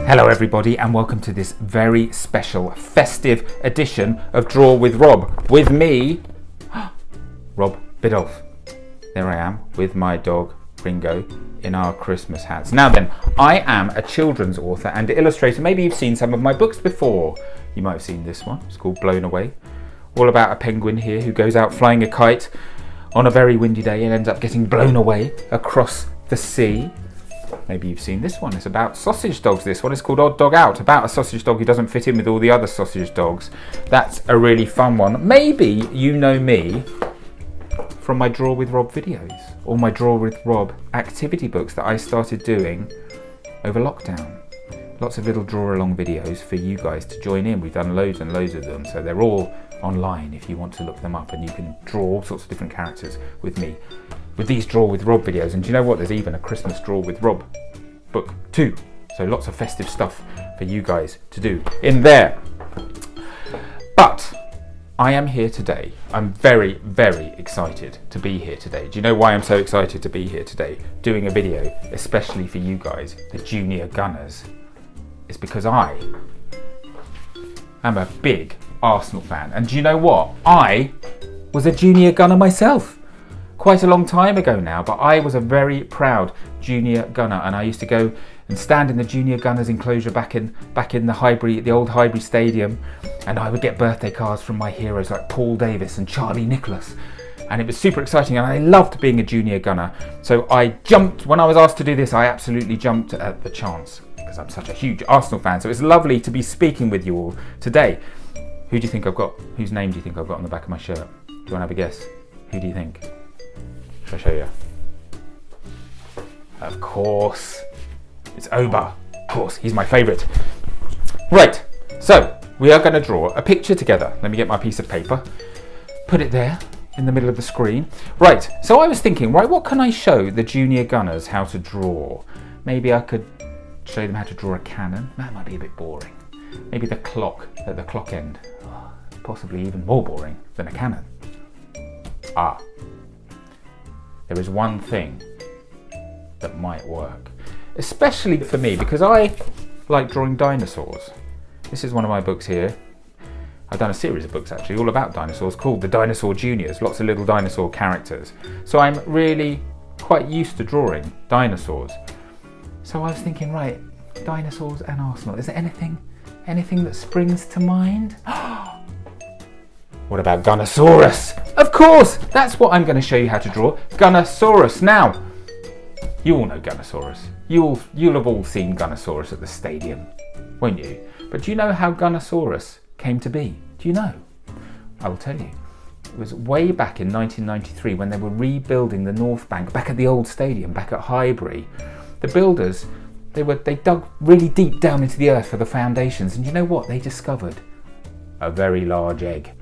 Hello everybody and welcome to this very special festive edition of Draw with Rob. With me, Rob Biddulph. There I am with my dog Ringo in our Christmas hats. Now then, I am a children's author and illustrator. Maybe you've seen some of my books before. You might have seen this one. It's called Blown Away. All about a penguin here who goes out flying a kite on a very windy day and ends up getting blown away across the sea. Maybe you've seen this one. It's about sausage dogs. This one is called Odd Dog Out, about a sausage dog who doesn't fit in with all the other sausage dogs. That's a really fun one. Maybe you know me from my Draw with Rob videos or my Draw with Rob activity books that I started doing over lockdown. Lots of little draw along videos for you guys to join in. We've done loads and loads of them, so they're all online if you want to look them up, and you can draw all sorts of different characters with me with these Draw with Rob videos. And do you know what? There's even a Christmas Draw with Rob book too. So lots of festive stuff for you guys to do in there. But I am here today. I'm very, very excited to be here today. Do you know why I'm so excited to be here today doing a video, especially for you guys, the junior gunners? It's because I am a big Arsenal fan. And do you know what? I was a junior gunner myself. Quite a long time ago now, but I was a very proud junior gunner, and I used to go and stand in the junior gunners enclosure back in the old Highbury Stadium, and I would get birthday cards from my heroes like Paul Davis and Charlie Nicholas, and it was super exciting, and I loved being a junior gunner. So I jumped when I was asked to do this. I absolutely jumped at the chance because I'm such a huge Arsenal fan. So it's lovely to be speaking with you all today. Who do you think I've got? Whose name do you think I've got on the back of my shirt? Do you want to have a guess? Who do you think? Shall I show you? Of course, it's Oba. Of course, he's my favourite. Right, so we are going to draw a picture together. Let me get my piece of paper, put it there in the middle of the screen. Right, so I was thinking, right, what can I show the junior gunners how to draw? Maybe I could show them how to draw a cannon. That might be a bit boring. Maybe the clock at the clock end. Oh, possibly even more boring than a cannon. There is one thing that might work, especially for me, because I like drawing dinosaurs. This is one of my books here. I've done a series of books actually all about dinosaurs called The Dinosaur Juniors, lots of little dinosaur characters. So I'm really quite used to drawing dinosaurs. So I was thinking, right, dinosaurs and Arsenal. Is there anything that springs to mind? What about Gonosaurus? Of course, that's what I'm going to show you how to draw. Gunnersaurus. Now, you all know Gunnersaurus. You'll have all seen Gunnersaurus at the stadium, won't you? But do you know how Gunnersaurus came to be? Do you know? I will tell you. It was way back in 1993 when they were rebuilding the North Bank back at the old stadium, back at Highbury. The builders, they dug really deep down into the earth for the foundations, and you know what? They discovered a very large egg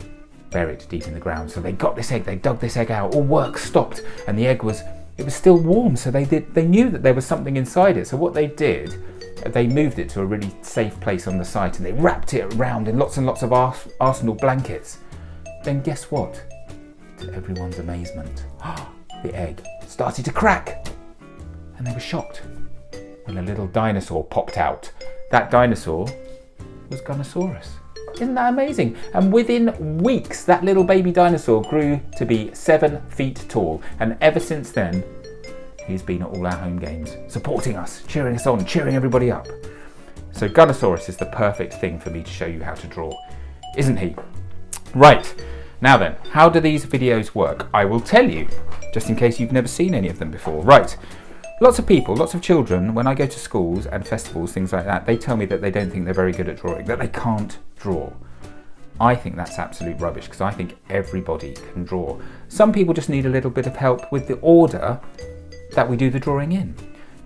buried deep in the ground. So they got this egg, they dug this egg out, all work stopped, and the egg was still warm, so they knew that there was something inside it. So what they did, they moved it to a really safe place on the site, and they wrapped it around in lots and lots of Arsenal blankets. Then guess what? To everyone's amazement, the egg started to crack, and they were shocked when a little dinosaur popped out. That dinosaur was Gunnersaurus. Isn't that amazing? And within weeks, that little baby dinosaur grew to be 7 feet tall. And ever since then, he's been at all our home games, supporting us, cheering us on, cheering everybody up. So Gunnersaurus is the perfect thing for me to show you how to draw, isn't he? Right, now then, how do these videos work? I will tell you, just in case you've never seen any of them before. Right. Lots of people, lots of children, when I go to schools and festivals, things like that, they tell me that they don't think they're very good at drawing, that they can't draw. I think that's absolute rubbish, because I think everybody can draw. Some people just need a little bit of help with the order that we do the drawing in.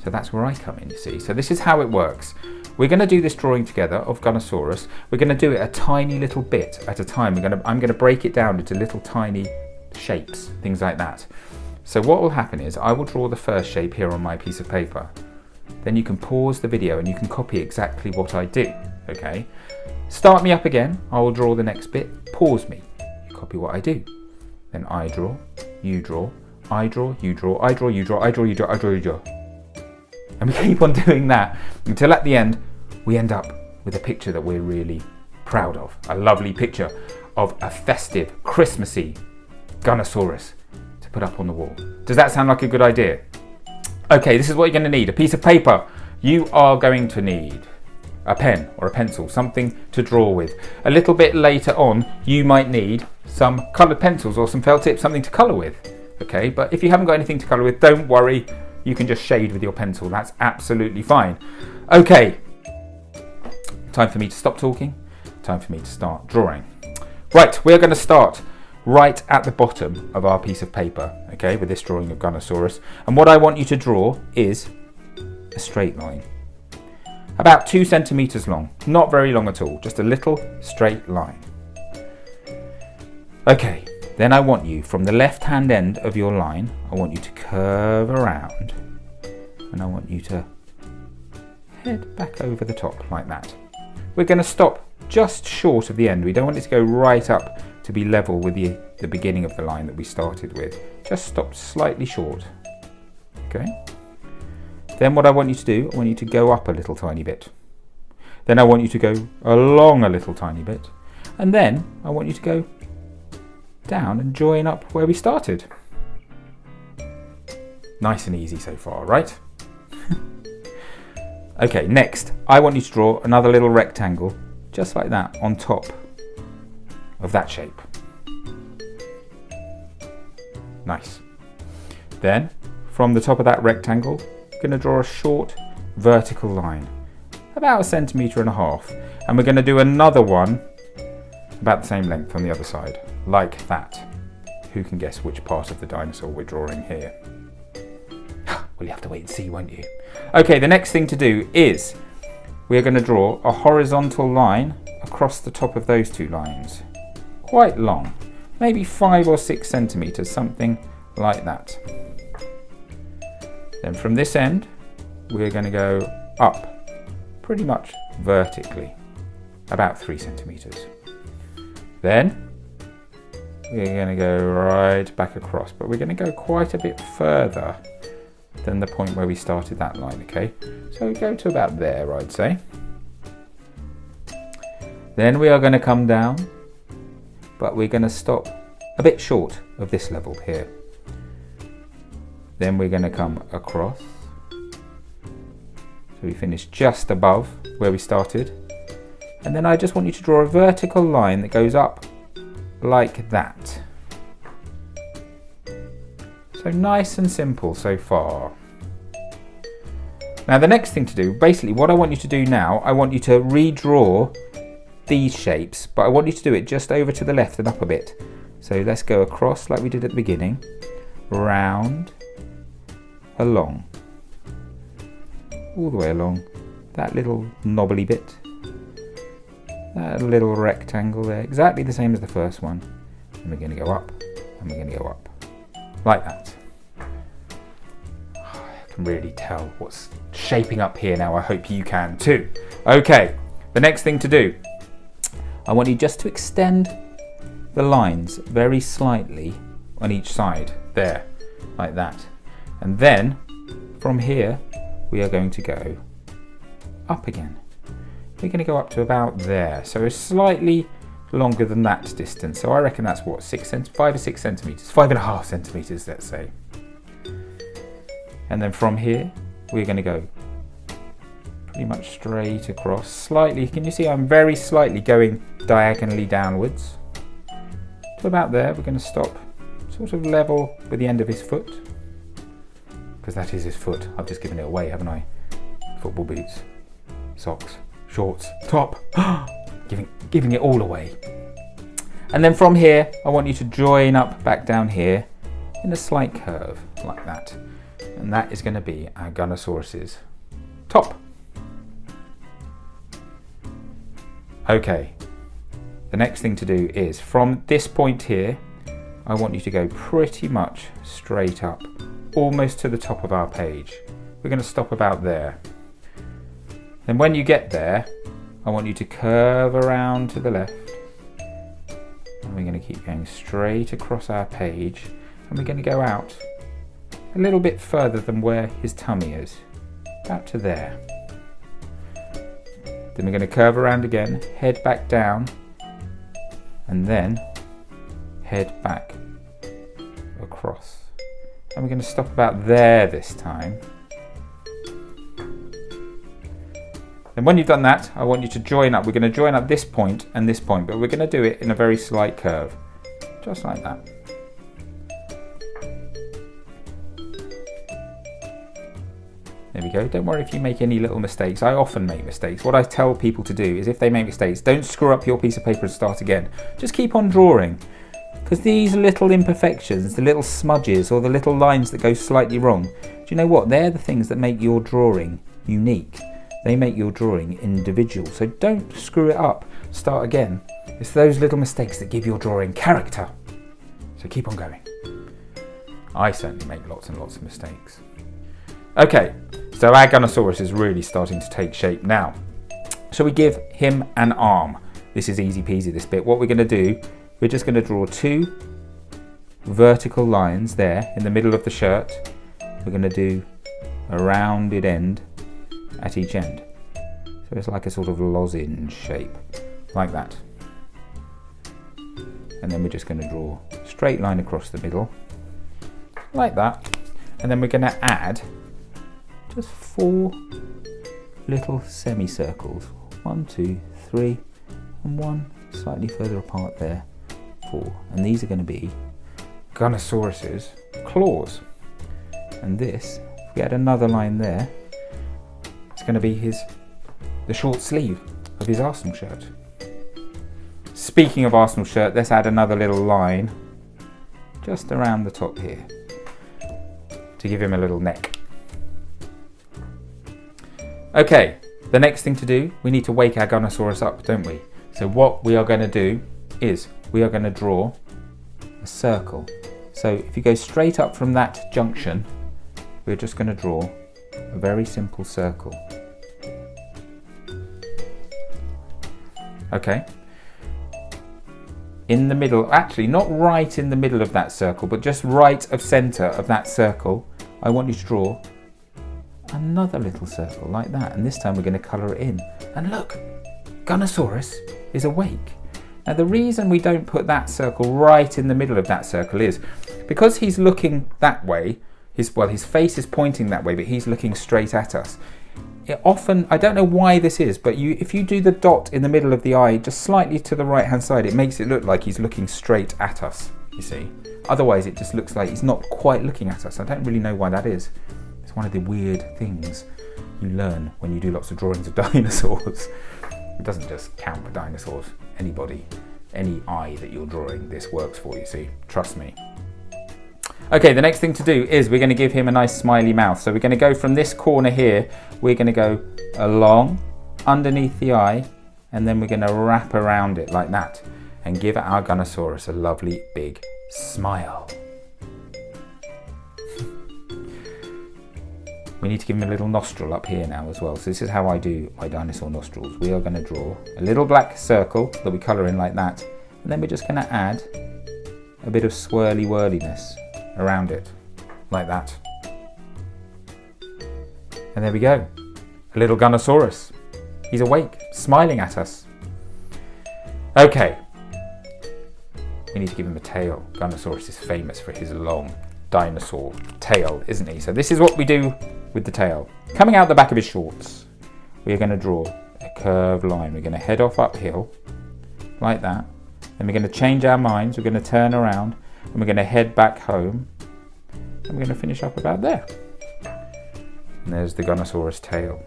So that's where I come in, you see. So this is how it works. We're going to do this drawing together of Gunnersaurus. We're going to do it a tiny little bit at a time. I'm going to break it down into little tiny shapes, things like that. So what will happen is I will draw the first shape here on my piece of paper. Then you can pause the video and you can copy exactly what I do, okay? Start me up again, I will draw the next bit, pause me, you copy what I do. Then I draw, you draw, I draw, you draw, I draw, you draw, I draw, you draw, I draw, you draw. And we keep on doing that until at the end we end up with a picture that we're really proud of. A lovely picture of a festive, Christmassy Gunnersaurus to put up on the wall. Does that sound like a good idea? Okay, this is what you're going to need. A piece of paper. You are going to need a pen or a pencil, something to draw with. A little bit later on, you might need some coloured pencils or some felt tips, something to colour with. Okay, but if you haven't got anything to colour with, don't worry. You can just shade with your pencil. That's absolutely fine. Okay, time for me to stop talking. Time for me to start drawing. Right, we're going to start right at the bottom of our piece of paper, okay, with this drawing of Gunnersaurus. And what I want you to draw is a straight line. About 2 centimetres long, not very long at all, just a little straight line. Okay, then I want you, from the left-hand end of your line, I want you to curve around and I want you to head back over the top like that. We're going to stop just short of the end. We don't want it to go right up to be level with the beginning of the line that we started with. Just stop slightly short. Okay. Then what I want you to do, I want you to go up a little tiny bit. Then I want you to go along a little tiny bit. And then I want you to go down and join up where we started. Nice and easy so far, right? Okay, next, I want you to draw another little rectangle, just like that, on top of that shape. Nice. Then, from the top of that rectangle, I'm going to draw a short vertical line, about 1.5 centimetres, and we're going to do another one about the same length on the other side, like that. Who can guess which part of the dinosaur we're drawing here? Well, you have to wait and see, won't you? Okay, the next thing to do is we're going to draw a horizontal line across the top of those two lines. Quite long, maybe 5 or 6 centimetres, something like that. Then from this end, we're going to go up pretty much vertically, about 3 centimetres. Then we're going to go right back across, but we're going to go quite a bit further than the point where we started that line, okay? So we go to about there, I'd say. Then we are going to come down, but we're going to stop a bit short of this level here. Then we're going to come across. So we finish just above where we started. And then I just want you to draw a vertical line that goes up like that. So nice and simple so far. Now the next thing to do, basically what I want you to do now, I want you to redraw these shapes, but I want you to do it just over to the left and up a bit. So let's go across like we did at the beginning, round, along, all the way along, that little knobbly bit, that little rectangle there, exactly the same as the first one. And we're going to go up, and we're going to go up, like that. I can really tell what's shaping up here now. I hope you can too. Okay, the next thing to do, I want you just to extend the lines very slightly on each side, there, like that. And then from here we are going to go up again. We're going to go up to about there, so it's slightly longer than that distance. So I reckon that's what, 5 or 6 centimetres, 5.5 centimetres, let's say. And then from here we're going to go pretty much straight across, slightly. Can you see I'm very slightly going diagonally downwards to about there. We're going to stop sort of level with the end of his foot, because that is his foot. I've just given it away, haven't I? Football boots, socks, shorts, top, giving it all away. And then from here, I want you to join up back down here in a slight curve like that. And that is going to be our Gunnersaurus's top. Okay, the next thing to do is from this point here, I want you to go pretty much straight up, almost to the top of our page. We're going to stop about there. Then when you get there, I want you to curve around to the left. And we're going to keep going straight across our page. And we're going to go out a little bit further than where his tummy is. About to there. Then we're going to curve around again, head back down, and then head back across. And we're going to stop about there this time. And when you've done that, I want you to join up. We're going to join up this point and this point, but we're going to do it in a very slight curve, just like that. There we go. Don't worry if you make any little mistakes. I often make mistakes. What I tell people to do is if they make mistakes, don't screw up your piece of paper and start again. Just keep on drawing. Because these little imperfections, the little smudges or the little lines that go slightly wrong, do you know what? They're the things that make your drawing unique. They make your drawing individual. So don't screw it up. Start again. It's those little mistakes that give your drawing character. So keep on going. I certainly make lots and lots of mistakes. Okay, so our Gunnersaurus is really starting to take shape now. Shall we give him an arm? This is easy peasy, this bit. What we're going to do, we're just going to draw 2 vertical lines there in the middle of the shirt. We're going to do a rounded end at each end. So it's like a sort of lozenge shape, like that. And then we're just going to draw a straight line across the middle, like that. And then we're going to add just 4 little semicircles. 1, 2, 3, and 1 slightly further apart there. 4. And these are going to be Gunnersaurus's claws. And this, if we add another line there, it's going to be the short sleeve of his Arsenal shirt. Speaking of Arsenal shirt, let's add another little line just around the top here to give him a little neck. Okay, the next thing to do, we need to wake our Gunnersaurus up, don't we? So what we are going to do is we are going to draw a circle. So if you go straight up from that junction, we're just going to draw a very simple circle. Okay. In the middle, actually not right in the middle of that circle, but just right of center of that circle, I want you to draw another little circle like that, and this time we're going to colour it in. And look, Gunnersaurus is awake. Now the reason we don't put that circle right in the middle of that circle is because he's looking that way. His face is pointing that way, but he's looking straight at us. It often, I don't know why this is, but if you do the dot in the middle of the eye just slightly to the right hand side, it makes it look like he's looking straight at us, you see. Otherwise it just looks like he's not quite looking at us. I don't really know why that is. It's one of the weird things you learn when you do lots of drawings of dinosaurs. It doesn't just count for dinosaurs. Anybody, any eye that you're drawing, this works for, you see. Trust me. Okay, the next thing to do is we're going to give him a nice smiley mouth. So we're going to go from this corner here, we're going to go along, underneath the eye, and then we're going to wrap around it like that and give our Gunnersaurus a lovely big smile. We need to give him a little nostril up here now as well. So this is how I do my dinosaur nostrils. We are going to draw a little black circle that we colour in like that, and then we're just going to add a bit of swirly whirliness around it, like that. And there we go, a little Gunnersaurus. He's awake, smiling at us. Okay, we need to give him a tail. Gunnersaurus is famous for his long dinosaur tail, isn't he? So this is what we do with the tail. Coming out the back of his shorts, we're going to draw a curved line. We're going to head off uphill, like that. Then we're going to change our minds, we're going to turn around, and we're going to head back home, and we're going to finish up about there. And there's the Gunnersaurus tail.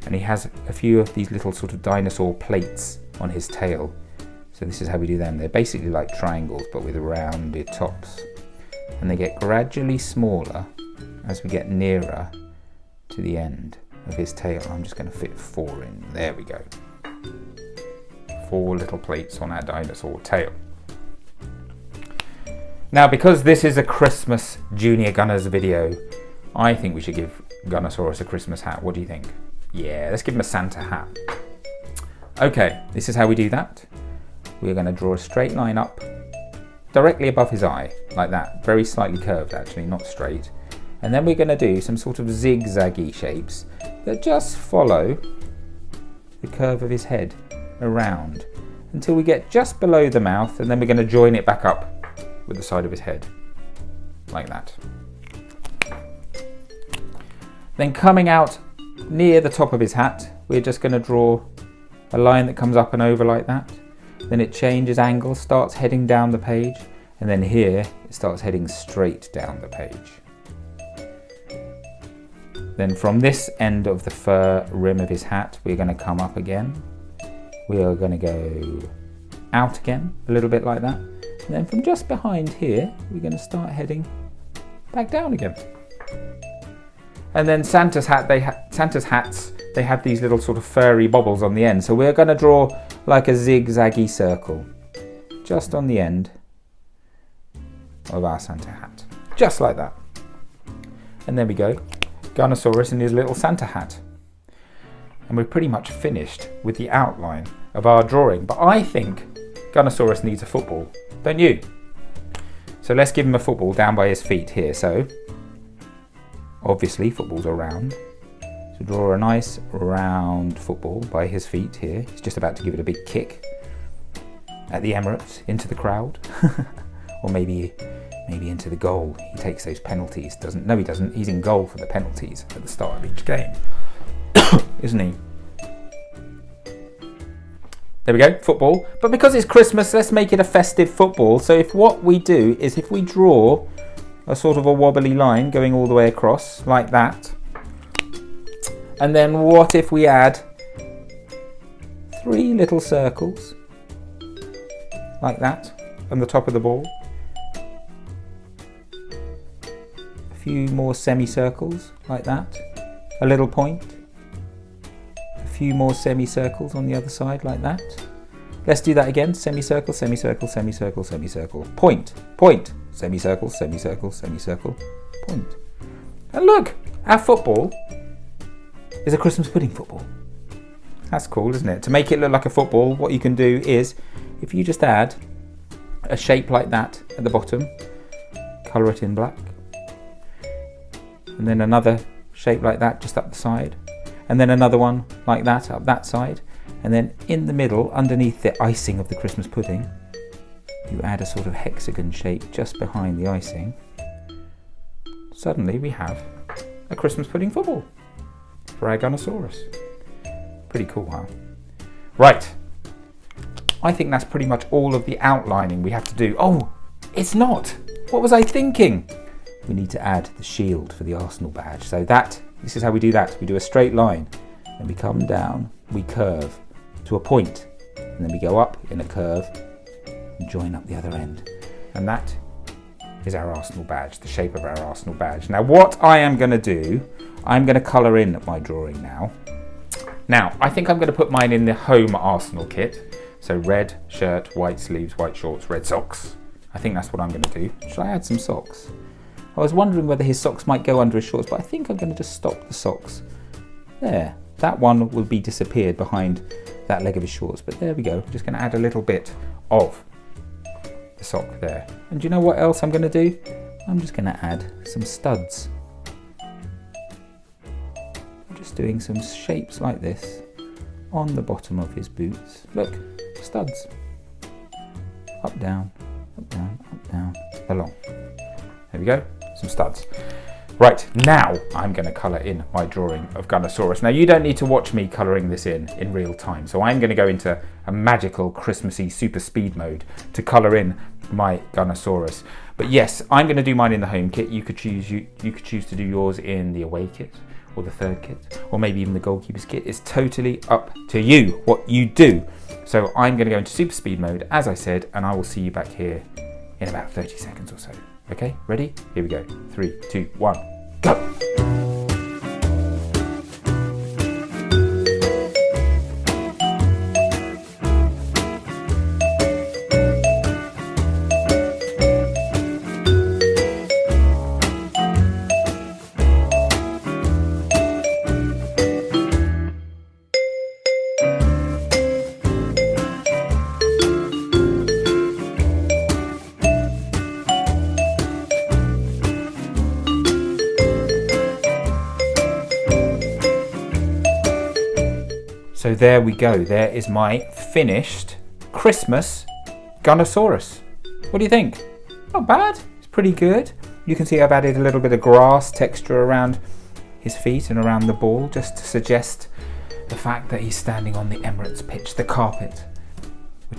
And he has a few of these little sort of dinosaur plates on his tail. So this is how we do them. They're basically like triangles, but with rounded tops. And they get gradually smaller as we get nearer to the end of his tail. I'm just going to fit 4 in. There we go. 4 little plates on our dinosaur tail. Now, because this is a Christmas Junior Gunners video, I think we should give Gunnersaurus a Christmas hat. What do you think? Yeah, let's give him a Santa hat. Okay, this is how we do that. We're going to draw a straight line up directly above his eye, like that. Very slightly curved, actually, not straight. And then we're going to do some sort of zigzaggy shapes that just follow the curve of his head around until we get just below the mouth, and then we're going to join it back up with the side of his head, like that. Then coming out near the top of his hat, we're just going to draw a line that comes up and over like that. Then it changes angle, starts heading down the page, and then here it starts heading straight down the page. Then from this end of the fur rim of his hat, we're going to come up again. We are going to go out again, a little bit like that. And then from just behind here, we're going to start heading back down again. And then Santa's hats, they have these little sort of furry bobbles on the end. So we're going to draw like a zigzaggy circle just on the end of our Santa hat. Just like that. And there we go. Gunnersaurus in his little Santa hat. And we're pretty much finished with the outline of our drawing. But I think Gunnersaurus needs a football, don't you? So let's give him a football down by his feet here. So obviously footballs are round. So draw a nice round football by his feet here. He's just about to give it a big kick at the Emirates into the crowd. Or maybe into the goal. He takes those penalties. No, he doesn't. He's in goal for the penalties at the start of each game. Isn't he? There we go, football. But because it's Christmas, let's make it a festive football. So if what we do is if we draw a sort of a wobbly line going all the way across like that, and then what if we add 3 little circles like that on the top of the ball, a few more semicircles like that, a little point, a few more semicircles on the other side like that. Let's do that again. Semicircle, semicircle, semicircle, semicircle, point, point, semicircle, semicircle, semicircle, point. And look, our football is a Christmas pudding football. That's cool, isn't it? To make it look like a football, what you can do is, if you just add a shape like that at the bottom, colour it in black, and then another shape like that just up the side, and then another one like that up that side, and then in the middle, underneath the icing of the Christmas pudding, you add a sort of hexagon shape just behind the icing. Suddenly we have a Christmas pudding football for our Gunnersaurus. Pretty cool, huh? Right, I think that's pretty much all of the outlining we have to do. Oh, it's not! What was I thinking? We need to add the shield for the Arsenal badge. So this is how we do that. We do a straight line, and we come down, we curve to a point, and then we go up in a curve and join up the other end. And that is our Arsenal badge, the shape of our Arsenal badge. Now what I am going to do, I'm going to colour in my drawing now. Now, I think I'm going to put mine in the home Arsenal kit. So red shirt, white sleeves, white shorts, red socks. I think that's what I'm going to do. Should I add some socks? I was wondering whether his socks might go under his shorts, but I think I'm going to just stop the socks. There, that one will be disappeared behind that leg of his shorts, but there we go. I'm just going to add a little bit of the sock there. And do you know what else I'm going to do? I'm just going to add some studs. I'm just doing some shapes like this on the bottom of his boots. Look, studs. Up, down, up, down, up, down, along. There we go, some studs. Right, now I'm going to colour in my drawing of Gunnersaurus. Now you don't need to watch me colouring this in real time, so I'm going to go into a magical Christmassy super speed mode to colour in my Gunnersaurus. But yes, I'm going to do mine in the home kit. You could choose to do yours in the away kit, or the third kit, or maybe even the goalkeeper's kit. It's totally up to you what you do. So I'm going to go into super speed mode, as I said, and I will see you back here in about 30 seconds or so. Okay, ready? Here we go. 3, 2, 1, go! So there we go. There is my finished Christmas Gunnersaurus. What do you think? Not bad. It's pretty good. You can see I've added a little bit of grass texture around his feet and around the ball, just to suggest the fact that he's standing on the Emirates pitch, the carpet.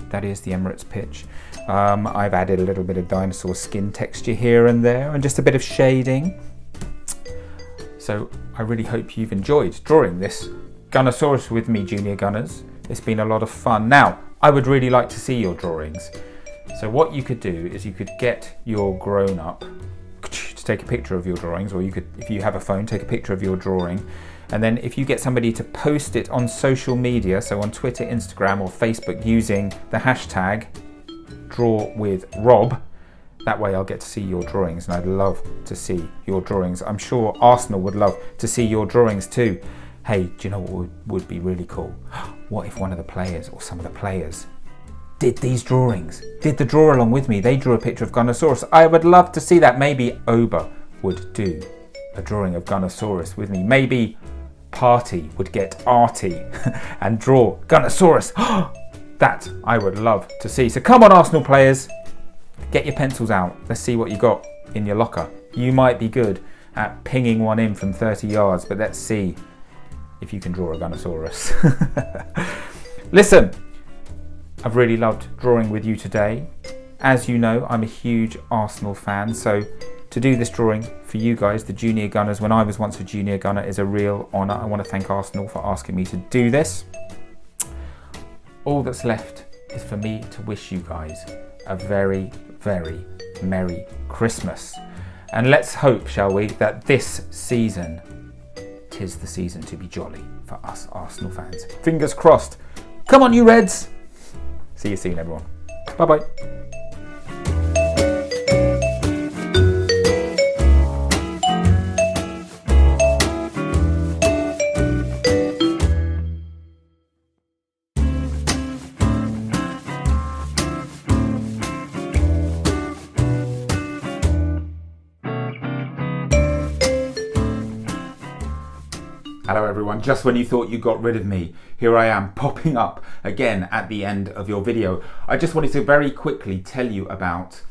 That is the Emirates pitch. I've added a little bit of dinosaur skin texture here and there, and just a bit of shading. So I really hope you've enjoyed drawing this Gunnersaurus with me, Junior Gunners. It's been a lot of fun. Now, I would really like to see your drawings. So what you could do is you could get your grown-up to take a picture of your drawings, or you could, if you have a phone, take a picture of your drawing. And then if you get somebody to post it on social media, so on Twitter, Instagram or Facebook, using the hashtag #DrawWithRob, that way I'll get to see your drawings, and I'd love to see your drawings. I'm sure Arsenal would love to see your drawings too. Hey, do you know what would be really cool? What if one of the players, or some of the players, did these drawings, did the draw along with me? They drew a picture of Gonosaurus. I would love to see that. Maybe Oba would do a drawing of Gonosaurus with me. Maybe Party would get arty and draw Gonosaurus. That I would love to see. So come on, Arsenal players, get your pencils out. Let's see what you got in your locker. You might be good at pinging one in from 30 yards, but let's see if you can draw a Gonosaurus. Listen, I've really loved drawing with you today. As you know, I'm a huge Arsenal fan, so to do this drawing for you guys, the Junior Gunners, when I was once a Junior Gunner, is a real honour. I want to thank Arsenal for asking me to do this. All that's left is for me to wish you guys a very, very Merry Christmas. And let's hope, shall we, that this season, 'tis the season to be jolly for us Arsenal fans. Fingers crossed. Come on, you Reds. See you soon, everyone. Bye-bye. Hello everyone, just when you thought you got rid of me, here I am popping up again at the end of your video. I just wanted to very quickly tell you about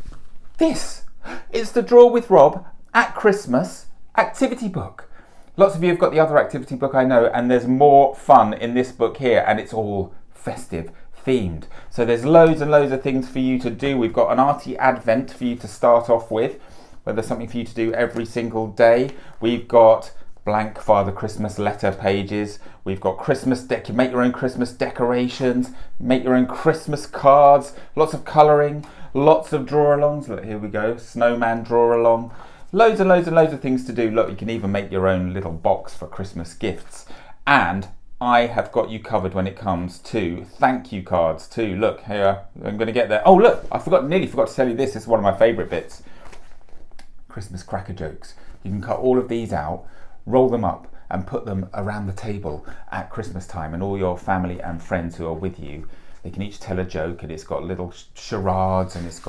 this. It's the Draw with Rob at Christmas activity book. Lots of you have got the other activity book, I know, and there's more fun in this book here, and it's all festive themed. So there's loads and loads of things for you to do. We've got an arty advent for you to start off with, where there's something for you to do every single day. We've got blank Father Christmas letter pages. We've got Christmas make your own Christmas decorations, make your own Christmas cards, lots of colouring, lots of draw-alongs. Look, here we go, snowman draw-along. Loads and loads and loads of things to do. Look, you can even make your own little box for Christmas gifts. And I have got you covered when it comes to thank you cards too. Look, here, I'm going to get there. Oh look, nearly forgot to tell you this. This is one of my favourite bits. Christmas cracker jokes. You can cut all of these out, roll them up and put them around the table at Christmas time, and all your family and friends who are with you, they can each tell a joke, and it's got little charades, and it's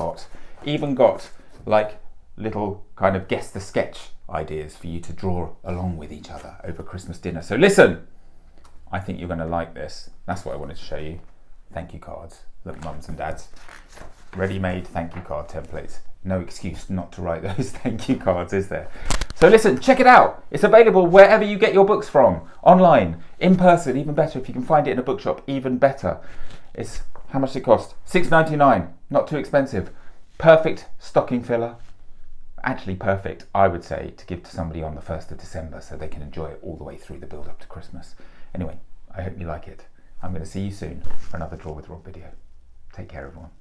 even got like little kind of guess the sketch ideas for you to draw along with each other over Christmas dinner. So listen, I think you're going to like this. That's what I wanted to show you. Thank you cards. Look, mums and dads, ready-made thank you card templates. No excuse not to write those thank you cards, is there? So listen, check it out. It's available wherever you get your books from, online, in person, even better. If you can find it in a bookshop, even better. It's, how much does it cost? $6.99, not too expensive. Perfect stocking filler. Actually perfect, I would say, to give to somebody on the 1st of December so they can enjoy it all the way through the build up to Christmas. Anyway, I hope you like it. I'm going to see you soon for another Draw with Rob video. Take care, everyone.